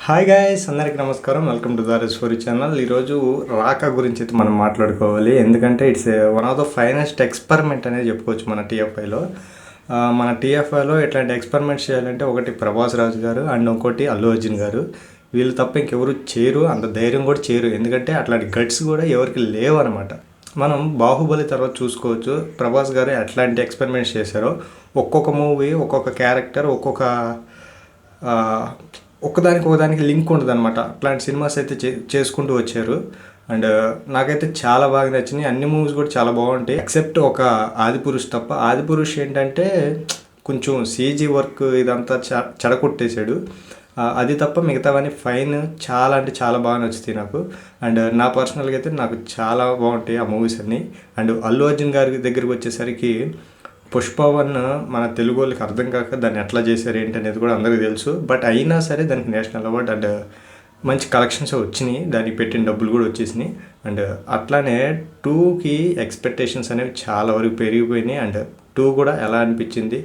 Hi guys, అందరికీ నమస్కారం. Welcome to Dhareshwari channel. ఈరోజు రాక గురించి అయితే మనం మాట్లాడుకోవాలి. ఎందుకంటే it's one of the finest experiment అనేది చెప్పుకోవచ్చు మన టీఎఫ్ఐలో. మన టీఎఫ్ఐలో ఇట్లాంటి ఎక్స్పెరిమెంట్స్ చేయాలంటే ఒకటి ప్రభాస్ రాజు గారు అండ్ ఇంకోటి అల్లు అర్జున్ గారు. వీళ్ళు తప్ప ఇంకెవరు చేయరు, అంత ధైర్యం కూడా చేయరు. ఎందుకంటే అట్లాంటి గట్స్ కూడా ఎవరికి లేవు అనమాట. మనం బాహుబలి తర్వాత చూసుకోవచ్చు ప్రభాస్ గారు ఎట్లాంటి ఎక్స్పెరిమెంట్స్ చేశారో. ఒక్కొక్క మూవీ, ఒక్కొక్క క్యారెక్టర్, ఒకదానికి లింక్ ఉంటుంది అనమాట. అట్లాంటి సినిమాస్ అయితే చేసుకుంటూ వచ్చారు. అండ్ నాకైతే చాలా బాగా నచ్చినాయి. అన్ని మూవీస్ కూడా చాలా బాగుంటాయి ఎక్సెప్ట్ ఒక ఆదిపురుష్ తప్ప. ఆదిపురుష్ ఏంటంటే కొంచెం సీజీ వర్క్ ఇదంతా చెడగొట్టేశాడు. అది తప్ప మిగతావన్నీ ఫైన్, చాలా అంటే చాలా బాగా నచ్చుతాయి నాకు. అండ్ నా పర్సనల్గా అయితే నాకు చాలా బాగుంటాయి ఆ మూవీస్ అన్నీ. అండ్ అల్లు అర్జున్ గారి దగ్గరికి వచ్చేసరికి పుష్ప 1 మన తెలుగు వాళ్ళకి అర్థం కాక దాన్ని ఎట్లా చేశారు ఏంటి అనేది కూడా అందరికీ తెలుసు. బట్ అయినా సరే దానికి నేషనల్ అవార్డ్ అండ్ మంచి కలెక్షన్స్ వచ్చినాయి, దానికి పెట్టిన డబ్బులు కూడా వచ్చేసినాయి. అండ్ అట్లానే 2కి ఎక్స్పెక్టేషన్స్ అనేవి చాలా వరకు పెరిగిపోయినాయి. అండ్ 2 కూడా ఎలా అనిపించింది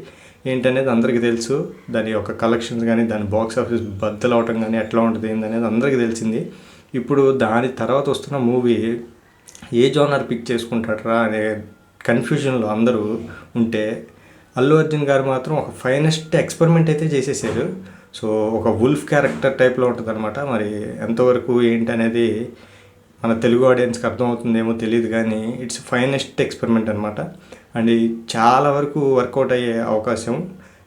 ఏంటనేది అందరికీ తెలుసు. దాని యొక్క కలెక్షన్స్ కానీ, దాని బాక్స్ ఆఫీస్ బద్దలు అవటం కానీ ఎట్లా ఉంటుంది ఏంటనేది అందరికీ తెలిసింది. ఇప్పుడు దాని తర్వాత వస్తున్న మూవీ ఏ జోనర్ పిక్ చేసుకుంటాడరా అనే కన్ఫ్యూజన్లో అందరూ ఉంటే, అల్లు అర్జున్ గారు మాత్రం ఒక ఫైనెస్ట్ ఎక్స్పెరిమెంట్ అయితే చేసేసారు. సో ఒక వుల్ఫ్ క్యారెక్టర్ టైప్లో ఉంటుంది అనమాట. మరి ఎంతవరకు ఏంటి అనేది మన తెలుగు ఆడియన్స్కి అర్థమవుతుందేమో తెలియదు, కానీ ఇట్స్ ఫైనెస్ట్ ఎక్స్పెరిమెంట్ అనమాట. అండ్ చాలా వరకు వర్కౌట్ అయ్యే అవకాశం.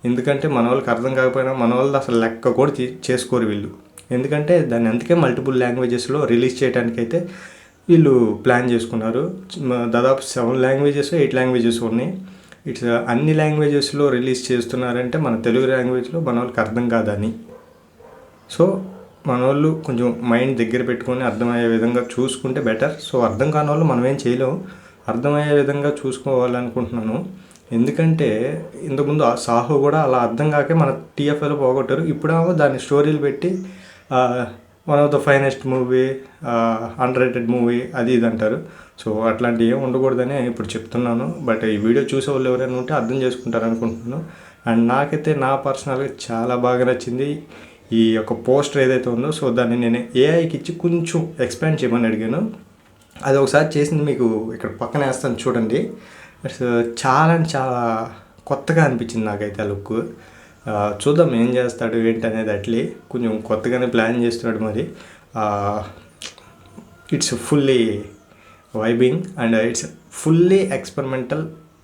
ఎందుకంటే మన వాళ్ళకి అర్థం కాకపోయినా మన వాళ్ళు అసలు లెక్క కూడా చేసుకోరు వీళ్ళు. ఎందుకంటే దాన్ని అందుకే మల్టిపుల్ లాంగ్వేజెస్లో రిలీజ్ చేయడానికైతే వీళ్ళు ప్లాన్ చేసుకున్నారు. దాదాపు 7 లాంగ్వేజెస్ 8 లాంగ్వేజెస్ ఉన్నాయి. ఇట్స్ అన్ని లాంగ్వేజెస్లో రిలీజ్ చేస్తున్నారంటే మన తెలుగు లాంగ్వేజ్లో మన వాళ్ళకి అర్థం కాదని. సో మన వాళ్ళు కొంచెం మైండ్ దగ్గర పెట్టుకొని అర్థమయ్యే విధంగా చూసుకుంటే బెటర్. సో అర్థం కాని వాళ్ళు మనం ఏం చేయలేము, అర్థమయ్యే విధంగా చూసుకోవాలనుకుంటున్నాను. ఎందుకంటే ఇంతకుముందు సాహో కూడా అలా అర్థం కాకే మన టీఎఫ్ఐలో పోగొట్టారు. ఇప్పుడేమో దాని స్టోరీలు పెట్టి one of the finest movie, underrated movie అది ఇది అంటారు. సో అట్లాంటివి ఏం ఉండకూడదని ఇప్పుడు చెప్తున్నాను. బట్ ఈ వీడియో చూసే వాళ్ళు ఎవరైనా ఉంటే అర్థం చేసుకుంటారు అనుకుంటున్నాను. అండ్ నాకైతే నా పర్సనల్గా చాలా బాగా నచ్చింది ఈ యొక్క పోస్టర్ ఏదైతే ఉందో. సో దాన్ని నేను ఏఐకి ఇచ్చి కొంచెం ఎక్స్పాండ్ చేయమని అడిగాను. అది ఒకసారి చేసింది మీకు ఇక్కడ పక్కన వేస్తాను చూడండి. చాలా అంటే చాలా కొత్తగా అనిపించింది నాకైతే ఆ లుక్. చూద్దాం ఏం చేస్తాడు ఏంటి అనేది. అట్లే కొంచెం కొత్తగానే ప్లాన్ చేస్తున్నాడు మరి. It's fully vibing and it's fully experimental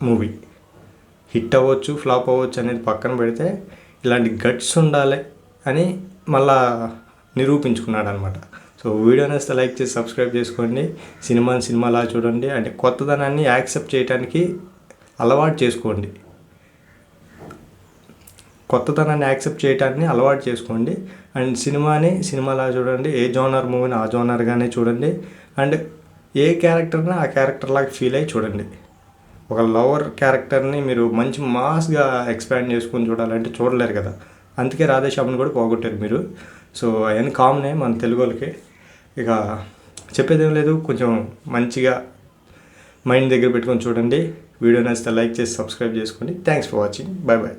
movie. Hit అవ్వచ్చు, ఫ్లాప్ అవ్వచ్చు అనేది పక్కన పెడితే ఇలాంటి గట్స్ ఉండాలి అని మళ్ళా నిరూపించుకున్నాడు అనమాట. సో వీడియోని వస్తే లైక్ చేసి సబ్స్క్రైబ్ చేసుకోండి. సినిమాలా చూడండి. అంటే కొత్తదనాన్ని యాక్సెప్ట్ చేయడానికి అలవాటు చేసుకోండి. కొత్తతనాన్ని యాక్సెప్ట్ చేయటాన్ని అలవాటు చేసుకోండి. అండ్ సినిమాలా చూడండి. ఏ జోనర్ మూవీని ఆ జోనర్గానే చూడండి. అండ్ ఏ క్యారెక్టర్ని ఆ క్యారెక్టర్ లాగా ఫీల్ అయ్యి చూడండి. ఒక లవర్ క్యారెక్టర్ని మీరు మంచి మాస్గా ఎక్స్పాండ్ చేసుకొని చూడాలంటే చూడలేరు కదా. అందుకే రాధేశ్యామ్ని కూడా పోగొట్టారు మీరు. సో అవన్నీ కామనే మన తెలుగు వాళ్ళకి. ఇక చెప్పేదేం లేదు, కొంచెం మంచిగా మైండ్ దగ్గర పెట్టుకొని చూడండి. వీడియో నచ్చితే లైక్ చేసి సబ్స్క్రైబ్ చేసుకోండి. Thanks for watching. Bye bye.